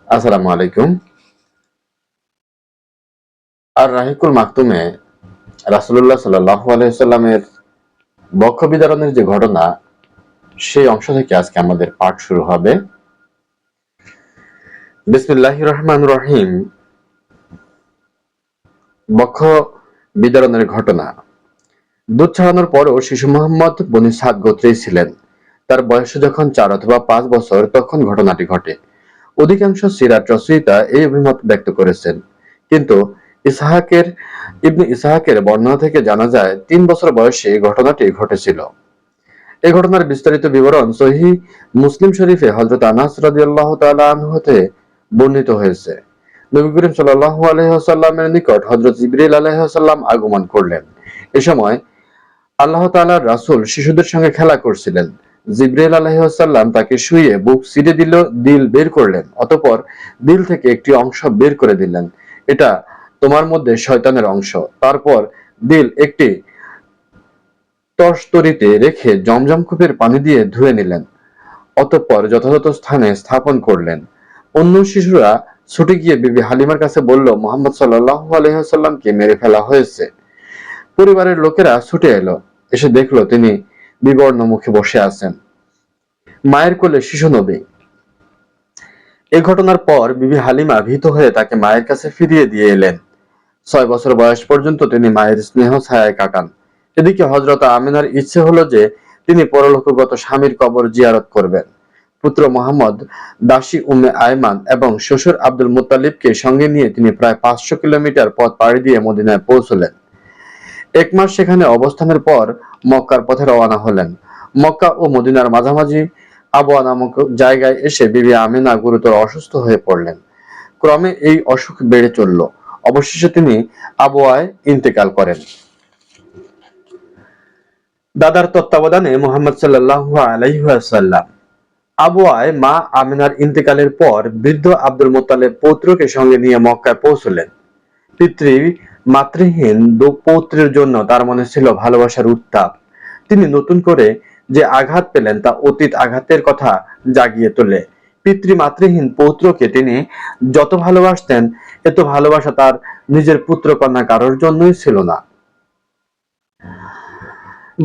আসসালামু আলাইকুম। আর রাহিকুল মাকতুমে রাসূলুল্লাহ সাল্লাল্লাহু আলাইহি ওয়াসাল্লামের বক্ষ বিদারণের যে ঘটনা, সেই অংশ থেকে আজকে আমাদের পাঠ শুরু হবে। বিসমিল্লাহির রহমানির রহিম। বক্ষ বিদারণের ঘটনা। দুধ ছড়ানোর পরও শিশু মোহাম্মদ বনী সাদ গোত্রেই ছিলেন। তার বয়স যখন 4 অথবা 5 বছর তখন ঘটনাটি ঘটে। অধিকাংশ সিরাত রচয়িতা এই অভিমত ব্যক্ত করেছেন, কিন্তু ইবনে ইসহাকের বর্ণনা থেকে জানা যায় 3 বছর বয়সে এই ঘটনাটি ঘটেছিল। এই ঘটনার বিস্তারিত বিবরণ সহিহ মুসলিম শরীফে হযরত আনাস রাদিয়াল্লাহু তাআলা আনহু হতে বর্ণিত হয়েছে। নবী করিম সাল্লাল্লাহু আলাইহি ওয়াসাল্লামের নিকট হযরত জিবরিল আলাইহিস সালাম আগমন করলেন। এ সময় আল্লাহ তাআলার রাসূল শিশুদের সঙ্গে খেলা করছিলেন। জিবরিল আলাইহিস সালাম তাকে শুইয়ে বুক চিরে দিল বের করলেন। অতঃপর দিল থেকে একটি অংশ বের করে দিলেন। এটা তোমার মধ্যে শয়তানের অংশ। তারপর দিল একটি তরতরিতে রেখে জমজম কূপের পানি দিয়ে ধুয়ে নিলেন। অতঃপর যথাযথ স্থানে স্থাপন করলেন। অন্য শিশুরা ছুটে গিয়ে বিবি হালিমার কাছে বলল, মুহাম্মদ সাল্লাল্লাহু আলাইহি ওয়াসাল্লামকে মেরে ফেলা হয়েছে। পরিবারের লোকেরা ছুটে এলো, এসে দেখলো তিনি বিবর্ণ মুখে বসে আছেন, মায়ের কোলে শিশু নবী। এই ঘটনার পর বিবি হালিমা ভীত হয়ে তাকে মায়ের কাছে ফিরিয়ে দিয়ে এলেন। 6 বছর বয়স পর্যন্ত তিনি মায়ের স্নেহ ছায়ায় কাটান। এদিকে হযরত আমিনার ইচ্ছে হলো যে তিনি পরলোকগত স্বামীর কবর জিয়ারত করবেন। পুত্র মুহাম্মদ, দাসী উম্মে আয়মান এবং শ্বশুর আব্দুল মুত্তালিবকে সঙ্গে নিয়ে তিনি প্রায় 500 কিলোমিটার পথ পাড়ি দিয়ে মদিনায় পৌঁছলেন। 1 মাস সেখানে অবস্থানের পর মক্কার পথে রওনা হলেন। মক্কা ও মদিনার মাঝামাঝি আবওয়া নামক জায়গায় এসে বিবি আমিনা গুরুতর অসুস্থ হয়ে পড়লেন। ক্রমে এই অসুখ বেড়ে চলল। অবশেষে তিনি আবওয়ায় ইন্তেকাল করেন। দাদার তত্ত্বাবধানে মুহাম্মদ সাল্লাল্লাহু আলাইহি ওয়াসাল্লাম। আবওয়ায় মা আমিনার ইন্তেকালের পর বৃদ্ধ আব্দুল মুত্তালিব পৌত্রকে সঙ্গে নিয়ে মক্কায় পৌঁছলেন। মাতৃহীন পৌত্রের জন্য তার মনে ছিল ভালোবাসার উত্তাপ। তিনি নতুন করে যে আঘাত পেলেন তা অতীত আঘাতের কথা জাগিয়ে তোলে। মাতৃহীন পৌত্রকে তিনি যত ভালোবাসতেন, এত ভালোবাসা তার নিজের পুত্র কন্যা কারোর জন্যই ছিল না।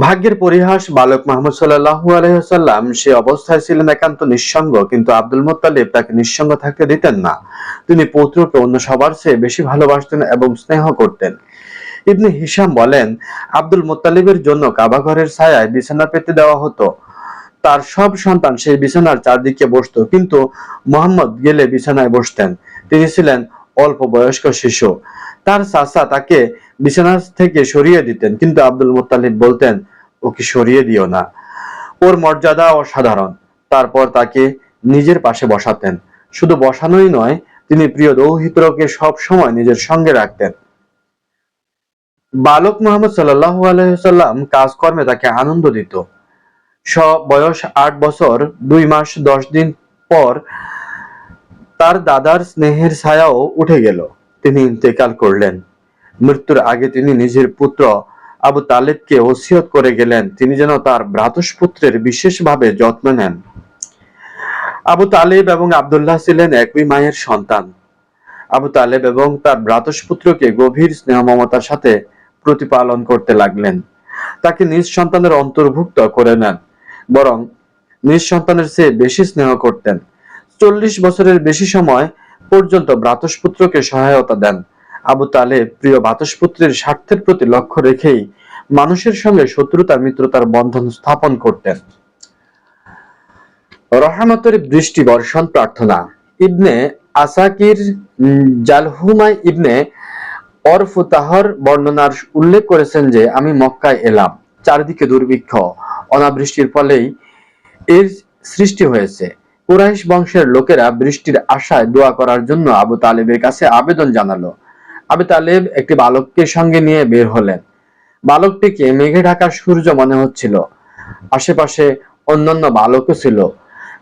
ভাগ্যের পরিহাস, বালক মুহাম্মদ সাল্লাল্লাহু আলাইহি ওয়াসাল্লাম সে অবস্থায় ছিলেন একান্ত নিঃসঙ্গ, কিন্তু আব্দুল মুত্তালিব তাকে নিঃসঙ্গ থাকতে দিতেন না। তিনি পৌত্রকে অন্য সবার চেয়ে বেশি ভালোবাসতেন এবং স্নেহ করতেন। ইবনে হিশাম বলেন, আব্দুল মুত্তালিবের জন্য কাবা ঘরের ছায়ায় বিছানা পেতে দেওয়া হতো। তার সব সন্তান সেই বিছানার চারদিকে বসত, কিন্তু মুহাম্মদ গেলে বিছানায় বসতেন। তিনি ছিলেন অল্প বয়স্ক শিশু। তার চাচা তাকে বিছানা থেকে সরিয়ে দিতেন, কিন্তু আব্দুল মুত্তালিব বলতেন, ওকে সরিয়ে দিও না, ওর মর্যাদা অসাধারণ। তারপর তাকে নিজের পাশে বসাতেন। শুধু বসানোই নয়, তিনি প্রিয় দৌহিত্রকে সব সময় নিজের সঙ্গে রাখতেন। বালক মুহাম্মদ সাল্লাল্লাহু আলাইহি ওয়াসাল্লাম কাজকর্মে তাকে আনন্দ দিত। বয়স 8 বছর 2 মাস 10 দিন পর তার দাদার স্নেহের ছায়াও উঠে গেল। তিনি ইন্তেকাল করলেন। মৃত্যুর আগে তিনি নিজের পুত্র আবু তালেবকে ওসিয়ত করে গেলেন তিনি যেন তার ভ্রাতুষ্পুত্রের বিশেষভাবে যত্ন নেন। আবু তালেব এবং আব্দুল্লাহ ছিলেন একই মায়ের সন্তান। আবু তালেব এবং তার ভ্রাতুষ্পুত্রকে গভীর স্নেহ মমতার সাথে প্রতিপালন করতে লাগলেন। তাকে নিজ সন্তানের অন্তর্ভুক্ত করে নেন, বরং নিজ সন্তানের চেয়ে বেশি স্নেহ করতেন। 40 বছরের বেশি সময় পর্যন্ত ভ্রাতুষ্পুত্রকে সহায়তা দেন। আবু তালেব প্রিয় ভ্রাতুষ্পুত্রের স্বার্থের প্রতি লক্ষ্য রেখেই মানুষের সঙ্গে শত্রুতা মিত্রতার বন্ধন স্থাপন করতেন। রহমতের বৃষ্টি বর্ষণ প্রার্থনা। ইবনে আসাকির জালহুমাই ইবনে অরফুতাহর বর্ণনার উল্লেখ করেছেন যে, আমি মক্কায় এলাম, চারিদিকে দুর্ভিক্ষ, অনাবৃষ্টির ফলেই এর সৃষ্টি হয়েছে। কুরাইশ বংশের লোকেরা বৃষ্টির আশায় দোয়া করার জন্য আবু তালেবের কাছে আবেদন জানালো। আবু তালেব একটি বালককে সঙ্গে নিয়ে বের হলেন। বালকটিকে মেঘে ঢাকা সূর্য মনে হচ্ছিল। আশেপাশে অন্যান্য বালকও ছিল।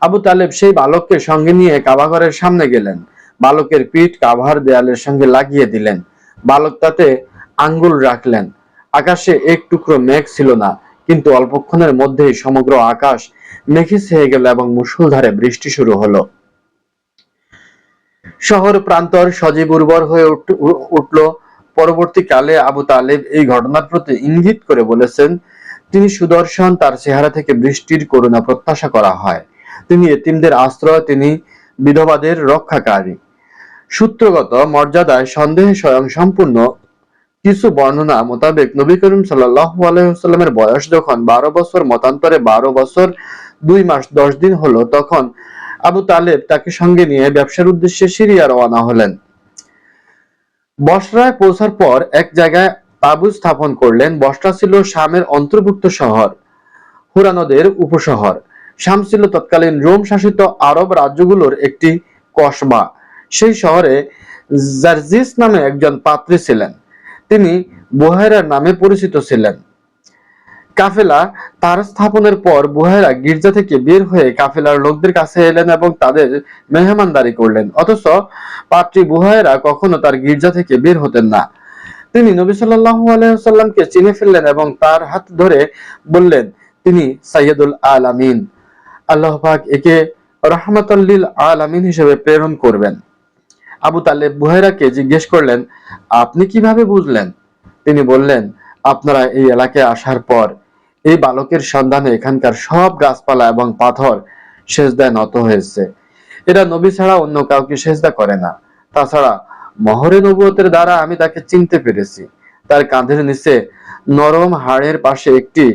আবু তালেব সেই বালককে সঙ্গে নিয়ে কাবাঘরের সামনে গেলেন। বালকের পিঠ কাবার দেয়ালের সঙ্গে লাগিয়ে দিলেন। বালক তাতে আঙ্গুল রাখলেন। আকাশে এক টুকরো মেঘ ছিল না, কিন্তু অল্পক্ষণের মধ্যেই সমগ্র আকাশ মেঘে ছেয়ে গেল এবং মুষলধারে বৃষ্টি শুরু হলো। শহর প্রান্তর সজীব উর্বর হয়ে উঠল। পরবর্তীকালে আবু তালেব এই ঘটনার প্রতি ইঙ্গিত করে বলেছেন, তিনি সুদর্শন, তার চেহারা থেকে বৃষ্টির করুণা প্রত্যাশা করা হয়। তিনি এতিমদের আশ্রয়, তিনি বিধবাদের রক্ষাকারী। সূত্রগত মর্যাদায় সন্দেহে স্বয়ং সম্পূর্ণ। কিছু বর্ণনা মোতাবেক নবী করিম সাল্লাল্লাহু আলাইহি ওয়াসাল্লামের বয়স যখন 12 বছর, মতান্তরে 12 বছর 2 মাস 10 দিন হলো, তখন আবু তালেব তাকে সঙ্গে নিয়ে ব্যবসার উদ্দেশ্যে সিরিয়া রওনা হলেন। বসরায় পৌঁছার পর এক জায়গায় তাঁবু স্থাপন করলেন। বসরা ছিল শামের অন্তর্ভুক্ত শহর, হুরানদের উপশহর। শাম ছিল তৎকালীন রোম শাসিত আরব রাজ্যগুলোর একটি কসবা। সেই শহরে জার্জিস নামে একজন পাত্রী ছিলেন। তিনি বুহায়রার নামে পরিচিত ছিলেন। কাফেলা তার স্থাপনের পর বুহায়রা গির্জা থেকে বের হয়ে কাফেলার লোকদের কাছে এলেন এবং তাদের মেহমানদারি করলেন। অথচ পাত্রী বুহায়রা কখনো তার গির্জা থেকে বের হতেন না। তিনি নবী সাল্লাল্লাহু আলাইহি ওয়াসাল্লামকে চিনে ফেললেন এবং তার হাত ধরে বললেন, তিনি সাইয়্যিদুল আলামিন, আল্লাহ পাক একে রাহমাতুল লিল আলামিন হিসেবে প্রেরণ করবেন। আবু তালেব বুহায়রাকে জিজ্ঞেস করলেন, আপনি কিভাবে বুঝলেন? তিনি বললেন, আপনারা এই এলাকায় আসার পর এই বালকের সন্ধানে এখানকার সব গাছপালা এবং পাথর সেজদায় নত হয়েছে। এরা নবী ছাড়া অন্য কাউকে সেজদা করে না। তাছাড়া মহরে নবুয়তের দ্বারা আমি তাকে চিনতে পেরেছি। তার কাঁধের নিচে নরম হাড়ের পাশে একটি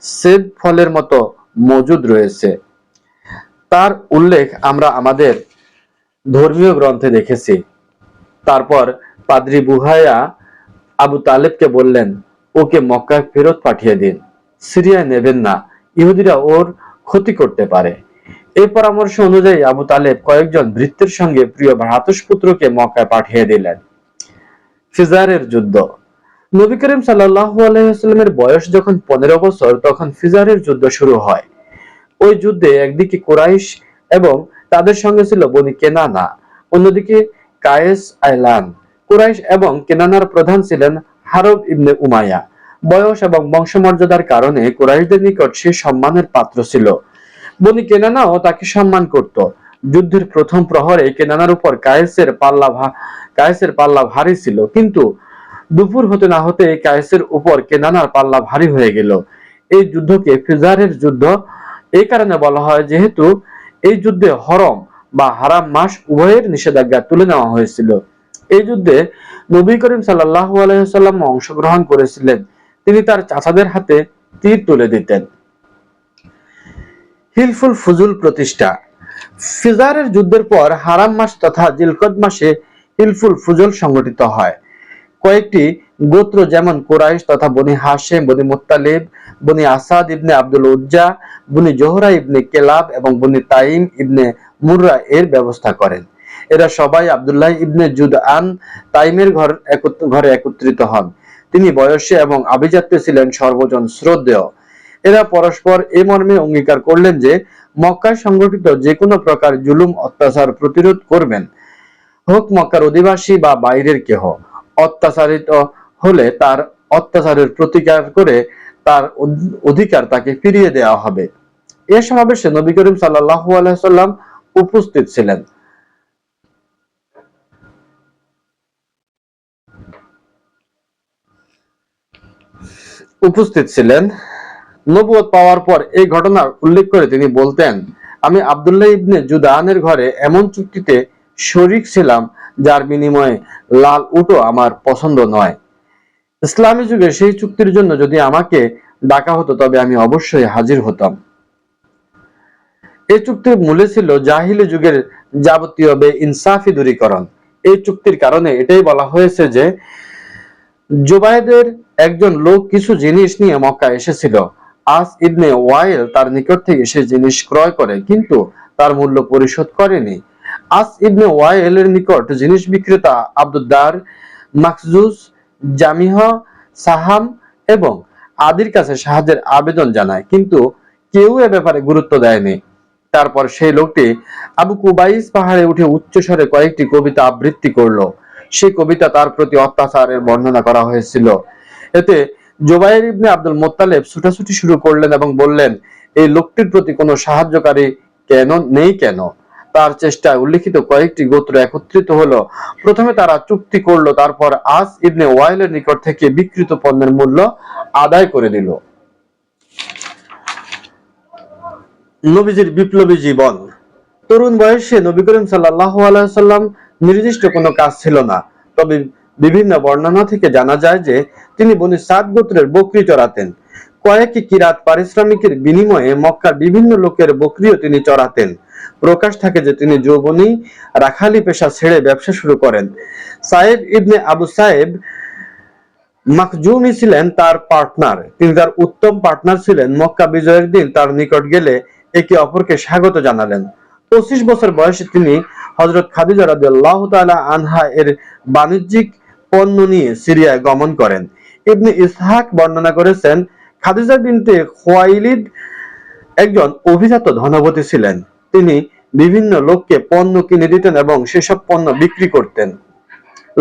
সেদ ফলের মতো মজুদ রয়েছে। তার উল্লেখ আমরা আমাদের ধর্মীয় গ্রন্থে দেখেছি। তারপর পাদ্রী বুহায়া আবু তালেবকে বললেন, ওকে মক্কায় ফেরত পাঠিয়ে দিন, সিরিয়ায় নেবেন না, ইহুদিরা ওর ক্ষতি করতে পারে। এই পরামর্শ অনুযায়ী আবু তালেব কয়েকজন ভৃত্যের সঙ্গে প্রিয় ভ্রাতুষ্পুত্রকে মক্কায় পাঠিয়ে দিলেন। ফিজারের যুদ্ধ। নবী করিম সাল্লাল্লাহু আলাইহি ওয়াসাল্লামের বয়স যখন 15 বছর, তখন ফিজারের যুদ্ধ শুরু হয়। ওই যুদ্ধে একদিকে কুরাইশ এবং তাদের সঙ্গে ছিল বনি কেনানা, অন্যদিকে কায়েস আইলান। কুরাইশ এবং কেনানার প্রধান ছিলেন হারব ইবনে উমাইয়া। বয়স এবং বংশমর্যাদার কারণে কুরাইশদের নিকট সে সম্মানের পাত্র ছিল। বনি কেনানাও তাকে সম্মান করত। যুদ্ধের প্রথম প্রহরে কেনানার উপর কায়েসের পাল্লা ভারী ছিল, কিন্তু দুপুর হতে না হতে কায়েসের উপর কেনানার পাল্লা ভারী হয়ে গেল। এই যুদ্ধকে ফিজারের যুদ্ধ এই কারণে বলা হয়, যেহেতু এই যুদ্ধে হরম বা হারাম মাস উভয়ের নিষেধাজ্ঞা তুলে নেওয়া হয়েছিল। এই যুদ্ধে নবী করিম সাল্লাল্লাহু আলাইহি ওয়াসাল্লাম অংশগ্রহণ করেছিলেন। তিনি তার চাচাদের হাতে তীর তুলে দিতেন। হিলফুল ফুজুল প্রতিষ্ঠা। ফিজারের যুদ্ধের পর হারাম মাস তথা জিলকদ মাসে হিলফুল ফুজুল সংগঠিত হয়। কয়েকটি গোত্র যেমন কুরাইশ তথা বনি হাশেম, বনি মুত্তালিব, বনি আসাদ ইবনে আব্দুল উজ্জা, বনি জোহরা ইবনে কেলাব এবং বনি তাইম ইবনে মুররা এর ব্যবস্থা করেন। এরা সবাই আব্দুল্লাহ ইবনে জুদআন তাইমের ঘরে একত্রিত হন। তিনি বয়সে এবং আভিজাত্যে ছিলেন সর্বজন শ্রদ্ধেয়। এরা পরস্পর এ মর্মে অঙ্গীকার করলেন যে মক্কায় সংগঠিত যে কোনো প্রকার জুলুম অত্যাচার প্রতিরোধ করবেন, হোক মক্কার অধিবাসী বা বাইরের কেহ। অত্যাচারিত হলে তার অত্যাচারের প্রতিকার করে তার অধিকার তাকে ফিরিয়ে দেওয়া হবে। এ সমাবেশে নবী করিম সাল্লাল্লাহু আলাইহি ওয়াসাল্লাম উপস্থিত ছিলেন। নবুয়ত পাওয়ার পর এই ঘটনার উল্লেখ করে তিনি বলতেন, আমি আব্দুল্লাহ ইবনে জুদআনের ঘরে এমন চুক্তিতে শরীক ছিলাম যার বিনিময়ে লাল উটও আমার পছন্দ নয়। ইসলামী যুগে সেই চুক্তির জন্য যদি আমাকে ডাকা হতো তবে আমি অবশ্যই হাজির হতাম। এই চুক্তির মূলে ছিল জাহিলি যুগের যাবতীয় বে-ইনসাফি দূরীকরণ। এই চুক্তির কারণে এটাই বলা হয়েছে যে জুবাইদের একজন লোক কিছু জিনিস নিয়ে মক্কা এসেছিল। আস ইবনে ওয়াইল তার নিকট থেকে সেই জিনিস ক্রয় করে, কিন্তু তার মূল্য পরিশোধ করেনি। আস ইবনে ওয়াইলের নিকট জিনিস বিক্রেতা আব্দুদ্দার, মাকজুস, জামিহ, সাহাম এবং আদির কাছে সাহায্যের আবেদন জানায়, কিন্তু কেউ এ ব্যাপারে গুরুত্ব দেয়নি। তারপর সেই লোকটি আবু কুবাইস পাহাড়ে উঠে উচ্চস্বরে কয়েকটি কবিতা আবৃত্তি করলো। সেই কবিতা তার প্রতি অত্যাচারের বর্ণনা করা হয়েছিল। এতে জুবাইর ইবনে আব্দুল মুত্তালিব ছুটাছুটি শুরু করলেন এবং বললেন, এই লোকটির প্রতি কোনো সাহায্যকারী নেই কেন? তার চেষ্টায় উল্লিখিত কয়েকটি গোত্র একত্রিত হলো। প্রথমে তারা চুক্তি করলো, তারপর আস ইবনে ওয়াইলের নিকট থেকে বিক্রিত পণ্যের মূল্য আদায় করে দিল। নবীজির বিপ্লবী জীবন। তরুণ বয়সে নবী করিম সাল্লাল্লাহু আলাইহি ওয়াসাল্লাম নির্দিষ্ট কোনো কাজ ছিল না, তবে বিভিন্ন বর্ণনা থেকে জানা যায় যে তিনি বনী সাদ গোত্রের বকরি চড়াতেন। কয়েক কিরাত পারিশ্রমিকের বিনিময়ে মক্কার বিভিন্ন লোকের বকরিও তিনি চড়াতেন। প্রকাশ থাকে যে তিনি যৌবনী রাখালি পেশা ছেড়ে ব্যবসা শুরু করেন। সাইব ইবনে আবু সাইব মাখজুমি ছিলেন তার পার্টনার। তিনি তার উত্তম পার্টনার ছিলেন। মক্কা বিজয়ের দিন তার নিকট গেলে একে অপরকে স্বাগত জানালেন। 25 বছর বয়সে তিনি হযরত খাদিজা রাদিয়াল্লাহু তাআলা আনহা এর বাণিজ্যিক পণ্য নিয়ে সিরিয়ায় গমন করেন। ইবনে ইসহাক বর্ণনা করেছেন, খাদিজা বিনতে খুয়াইলিদ একজন অভিজাত ধনবতী ছিলেন। তিনি বিভিন্ন লোককে পণ্য কিনে দিতেন এবং সেসব পণ্য বিক্রি করতেন।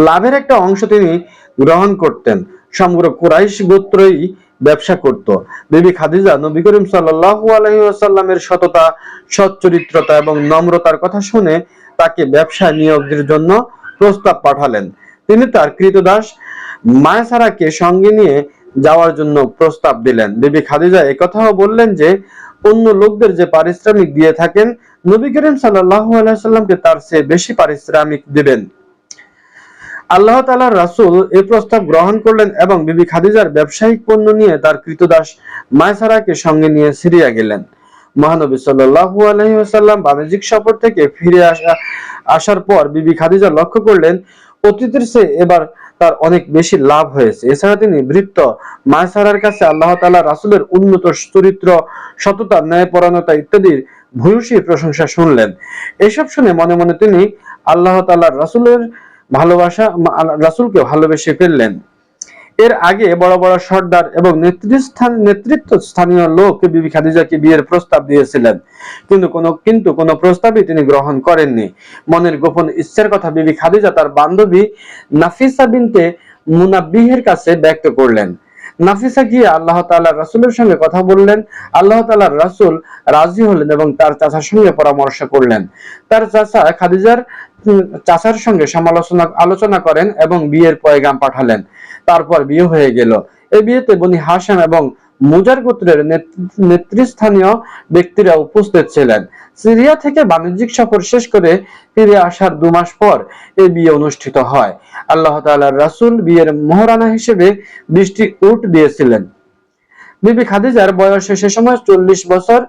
লাভের একটা অংশ তিনি গ্রহণ করতেন। সমগ্র কুরাইশ গোত্রই ব্যবসা করত। বিবি খাদিজা নবী করিম সাল্লাল্লাহু আলাইহি ওয়াসাল্লামের সততা, সচ্চরিত্রতা এবং নম্রতার কথা শুনে তাকে ব্যবসায় নিয়োগের জন্য প্রস্তাব পাঠালেন। তিনি তার কৃতদাস মায়সারাকে সঙ্গে নিয়ে যাওয়ার জন্য প্রস্তাব দিলেন। বিবি খাদিজা একথাও বললেন যে অন্য লোকদের যে পারিশ্রমিক দিয়ে থাকেন, নবী করিম সাল্লাল্লাহু আলাইহি ওয়াসাল্লামকে তার চেয়ে বেশি পারিশ্রমিক দিবেন। আল্লাহ তাআলার রাসূল এই প্রস্তাব গ্রহণ করলেন এবং বিবি খাদিজার ব্যবসায়িক পণ্য নিয়ে তার কৃতদাস মায়সারাকে সঙ্গে নিয়ে সিরিয়া গেলেন। মহানবী সাল্লাল্লাহু আলাইহি ওয়াসাল্লাম বাণিজ্যিক সফর থেকে ফিরে আসার পর বিবি খাদিজা লক্ষ্য করলেন অতীতের চেয়ে এবার তার অনেক বেশি লাভ হয়েছে। এছাড়া তিনি ভৃত্য মায়সারার কাছে আল্লাহ তাআলা রাসূলের উন্নত চরিত্র, সততা, ন্যায়পরায়ণতা ইত্যাদির ভূয়সী প্রশংসা শুনলেন। এসব শুনে মনে মনে তিনি আল্লাহ তাআলার রাসূলকে ভালোবেসে ফেললেন। এর আগে বড় বড় সর্দার এবং নেতৃত্বস্থানীয় লোক বিবি খাদিজাকে বিয়ের প্রস্তাব দিয়েছিলেন, কিন্তু কোনো প্রস্তাবই তিনি গ্রহণ করেননি। মনের গোপন ইচ্ছার কথা বিবি খাদিজা তার বান্ধবী নাফিসা বিনতে মুনাব্বিহের কাছে ব্যক্ত করলেন। নাফিসা গিয়ে আল্লাহ তাআলার রাসূলের সঙ্গে কথা বললেন। আল্লাহ তাআলার রাসূল রাজি হলেন এবং তার চাচার সঙ্গে পরামর্শ করলেন। তার চাচা খাদিজার চাচার সঙ্গে আলোচনা করেন এবং বিয়ের পয়গাম পাঠালেন। তারপর বিয়ে হয়ে গেল। এই বিয়েতে বনি হাশিম এবং মুজার গোত্রের নেতৃস্থানীয় ব্যক্তিরা উপস্থিত ছিলেন। সিরিয়া থেকে বাণিজ্যিক সফর শেষ করে ফিরে আসার 2 মাস পর এই বিয়ে অনুষ্ঠিত হয়। আল্লাহ তাআলার রাসূল বিয়ের মোহরানা হিসেবে 20টি উট দিয়েছিলেন। বিবি খাদিজার বয়স সে সময় 40 বছর।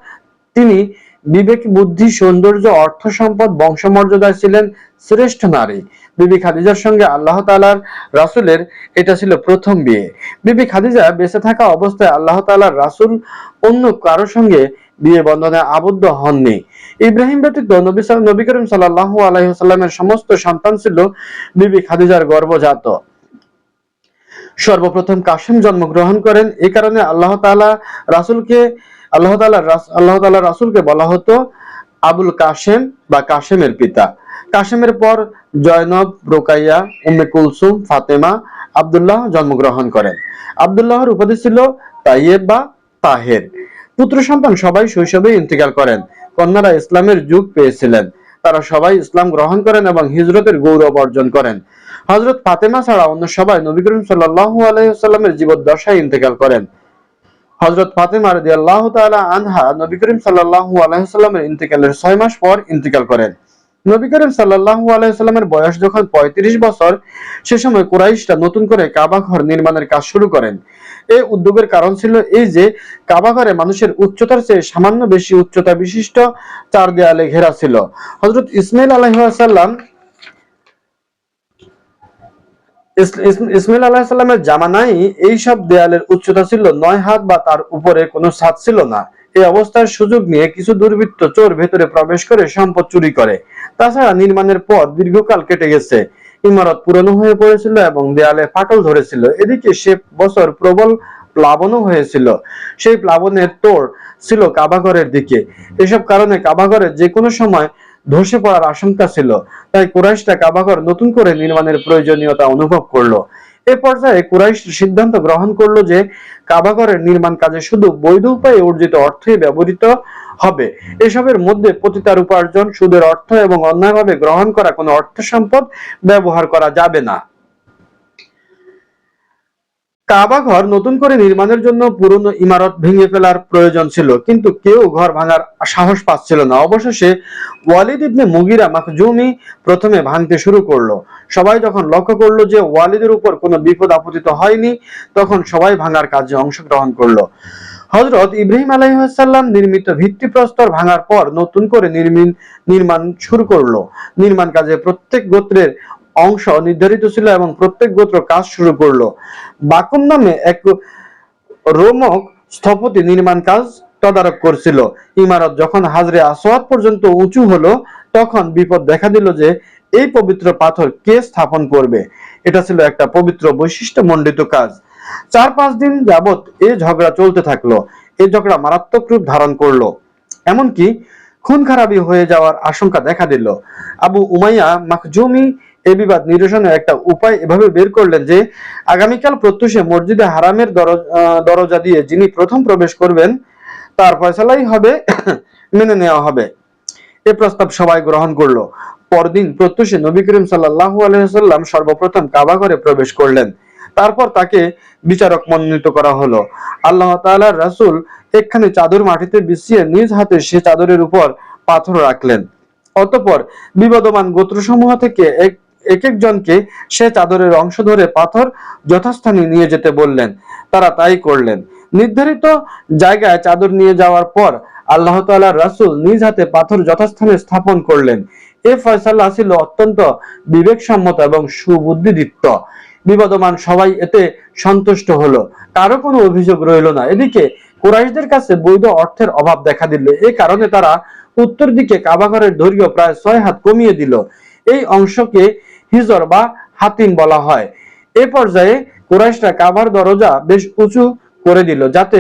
তিনি বিবেক, বুদ্ধি, সৌন্দর্য, অর্থ সম্পদ, বংশমর্যাদায় ছিলেন শ্রেষ্ঠ নারী। বিবি খাদিজার সঙ্গে আল্লাহ তাআলার রাসূলের এটা ছিল প্রথম বিয়ে। বিবি খাদিজা বেঁচে থাকা অবস্থায় আল্লাহ তাআলার রাসূল অন্য কারো সঙ্গে বিয়ে বন্ধনে আবদ্ধ হননি। ইব্রাহিম ব্যতীত নবী করিম সাল্লাল্লাহু আলাইহি ওয়াসাল্লামের সমস্ত সন্তান ছিল বিবি খাদিজার গর্ভজাত। সর্বপ্রথম কাসেম জন্মগ্রহণ করেন। এই কারণে আল্লাহ তাআলা রাসূলকে বলা হতো আবুল কাসেম বা কাসেমের পিতা। কাসেমের পর জয়নব, রোকাইয়া, উম্মে কুলসুম, ফাতেমা, আব্দুল্লাহ জন্মগ্রহণ করেন। আব্দুল্লাহর উপাধি ছিল তাইয়েব বা তাহের। পুত্র সন্তান সবাই শৈশবেই ইন্তেকাল করেন। কন্যারা ইসলামের যুগ পেয়েছিলেন। তারা সবাই ইসলাম গ্রহণ করেন এবং হিজরতের গৌরব অর্জন করেন। হযরত ফাতেমা ছাড়া অন্য সবাই নবী করিম সাল্লাল্লাহু আলাইহি ওয়াসাল্লামের জীবদ্দশায় ইন্তেকাল করেন। হযরত ফাতেমা রাদিয়াল্লাহু তাআলা আনহা নবী করিম সাল্লাল্লাহু আলাইহি ওয়াসাল্লামের ইন্তেকালের 6 মাস পর ইন্তেকাল করেন। নবী করিম সাল্লাল্লাহু আলাইহি ওয়াসাল্লামের বয়স যখন 35 বছর, সে সময় কুরাইশরা নতুন করে কাবা ঘর নির্মাণের কাজ শুরু করেন। এই উদ্যোগের কারণ ছিল এই যে কাবা ঘরে মানুষের উচ্চতার চেয়ে সামান্য বেশি উচ্চতা বিশিষ্ট 4 দেয়ালে ঘেরা ছিল। হযরত ইসমাঈল আলাইহিস সালামের জামানায় এই সব দেয়ালের উচ্চতা ছিল 9 হাত বা তার উপরে কোনো ছাদ ছিল না। এই অবস্থার সুযোগ নিয়ে কিছু দুর্বৃত্ত চোর ভেতরে প্রবেশ করে সম্পদ চুরি করে। তাছাড়া নির্মাণের পর দীর্ঘকাল কেটে গেছে, ইমারত পুরনো হয়ে পড়েছিল এবং দেয়ালে ফাটল ধরেছিল। এদিকে সে বছর প্রবল প্লাবনও হয়েছিল। সেই প্লাবনের তোড় ছিল কাবাঘরের দিকে। এসব কারণে কাবাঘরে যে কোনো সময় ধসে পড়ার আশঙ্কা ছিল। তাই কুরাইশরা কাবাঘর নতুন করে নির্মাণের প্রয়োজনীয়তা অনুভব করলো। এ পর্যায়ে কুরাইশ সিদ্ধান্ত গ্রহণ করলো যে কাবাঘরের নির্মাণ কাজে শুধু বৈধ উপায়ে অর্জিত অর্থই ব্যবহৃত হবে। এসবের মধ্যে পতিতার উপার্জন, সুদের অর্থ এবং অন্যায়ভাবে গ্রহণ করা কোনো অর্থ সম্পদ ব্যবহার করা যাবে না। কাবা ঘর নতুন করে নির্মাণের জন্য পুরনো ইমারত ভেঙে ফেলার প্রয়োজন ছিল, কিন্তু কেউ ঘর ভাঙার সাহস পাচ্ছিল না। অবশেষে ওয়ালিদ ইবনে মুগিরা মাখজুমি প্রথমে ভাঙতে শুরু করলো। সবাই যখন লক্ষ্য করলো যে ওয়ালিদের উপর কোনো বিপদ আপতিত হয়নি, তখন সবাই ভাঙার কাজে অংশগ্রহণ করলো। হযরত ইব্রাহিম আলাইহিস সালাম নির্মিত ভিত্তিপ্রস্তর ভাঙার পর নতুন করে নির্মাণ শুরু করলো। নির্মাণ কাজে প্রত্যেক গোত্রের অংশ নির্ধারিত ছিল এবং প্রত্যেক গোত্র কাজ শুরু করলো। বাকুম নামে এক রোমক স্থপতি নির্মাণ কাজ তদারক করছিল। ইমারত যখন হাজরে আসওয়াদ পর্যন্ত উঁচু হলো, তখন বিপদ দেখা দিল যে এই পবিত্র পাথর কে স্থাপন করবে। এটা ছিল একটা পবিত্র বৈশিষ্ট্য মণ্ডিত কাজ। 4-5 দিন যাবত এই ঝগড়া চলতে থাকলো। এই ঝগড়া মারাত্মক রূপ ধারণ করলো, এমনকি খুন খারাপি হয়ে যাওয়ার আশঙ্কা দেখা দিল। আবু উমাইয়া মাখজুমি এই বিবাদ নিরসনের একটা উপায় এভাবে বের করলেন যে আগামীকাল প্রত্যুষে মসজিদে হারামের দরজা দিয়ে যিনি প্রথম প্রবেশ করবেন তার ফয়সালাই হবে মেনে নেওয়া হবে। এই প্রস্তাব সবাই গ্রহণ করলো। পরদিন প্রত্যুষে নবী করিম সাল্লাল্লাহু আলাইহি ওয়াসাল্লাম সর্বপ্রথম কাবা ঘরে প্রবেশ করলেন। তারপর তাকে বিচারক মনোনীত করা হলো। আল্লাহ তাআলার রাসূল একখানি চাদর মাটিতে বিছিয়ে নিজ হাতে সে চাদরের উপর পাথর রাখলেন। অতঃপর বিবদমান গোত্রসমূহ থেকে এক একজনকে সে চাদরের অংশ ধরে পাথর যথাস্থানে নিয়ে যেতে বললেন। তারা তাই করলেন। নির্ধারিত জায়গায় চাদর নিয়ে যাওয়ার পর আল্লাহ তাআলার রাসূল নিজ হাতে পাথর যথাস্থানে স্থাপন করলেন। এই ফয়সালা ছিল অত্যন্ত বিবেকসম্মত এবং সুবুদ্ধিদীপ্ত। বিবদমান সবাই এতে সন্তুষ্ট হলো, কারো কোনো অভিযোগ রইল না। এদিকে কুরাইশদের কাছে বৈধ অর্থের অভাব দেখা দিল। এই কারণে তারা উত্তর দিকে কাবা ঘরের দৈর্ঘ্য প্রায় 6 হাত কমিয়ে দিল। এই অংশকে হিজর বা হাতিম বলা হয়। এ পর্যায়ে কুরাইশরা কাবার দরজা বেশ উঁচু করে দিল, যাতে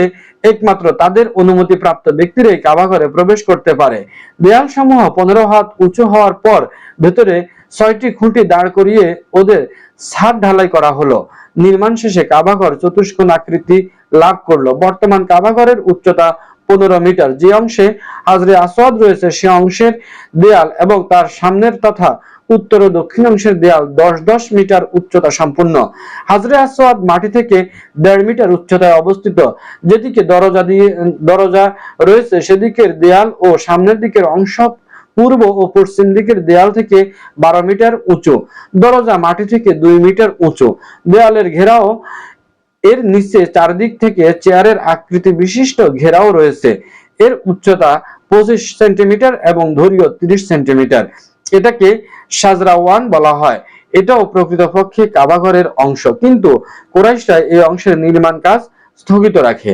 একমাত্র তাদের অনুমতি প্রাপ্ত ব্যক্তিরাই কাবা ঘরে প্রবেশ করতে পারে। দেয়াল সমূহ 15 হাত উঁচু হওয়ার পর ভেতরে 6টি খুঁটি দাঁড় করিয়ে ওদের ছাদ ঢালাই করা হলো। নির্মাণ শেষে কাবাঘর চতুষ্কোণ আকৃতি লাভ করলো। বর্তমান কাবাঘরের উচ্চতা 15 মিটার। যে অংশে হাজরে আসওয়াদ রয়েছে সে অংশের দেয়াল এবং তার সামনের তথা উত্তর ও দক্ষিণ অংশের দেয়াল 10-10 মিটার উচ্চতা সম্পূর্ণ। হাজরে আসওয়াদ মাটি থেকে 1.5 মিটার উচ্চতায় অবস্থিত। যেদিকে দরজা রয়েছে সেদিকের দেয়াল ও সামনের দিকের অংশ পূর্ব ও পশ্চিম দিকের দেয়াল থেকে 12 মিটার উঁচু। দরজা মাটি থেকে 2 মিটার উঁচু। দেয়ালের ঘেরাও এর নিচে চারদিক থেকে চেয়ারের আকৃতি বিশিষ্ট ঘেরাও রয়েছে। এর উচ্চতা 25 সেন্টিমিটার এবং দৈর্ঘ্য 30 সেন্টিমিটার। এটাকে সাজরাওয়ান বলা হয়। এটাও প্রকৃতপক্ষে কাবাঘরের অংশ, কিন্তু কুরাইশরা এই অংশের নির্মাণ কাজ স্থগিত রাখে।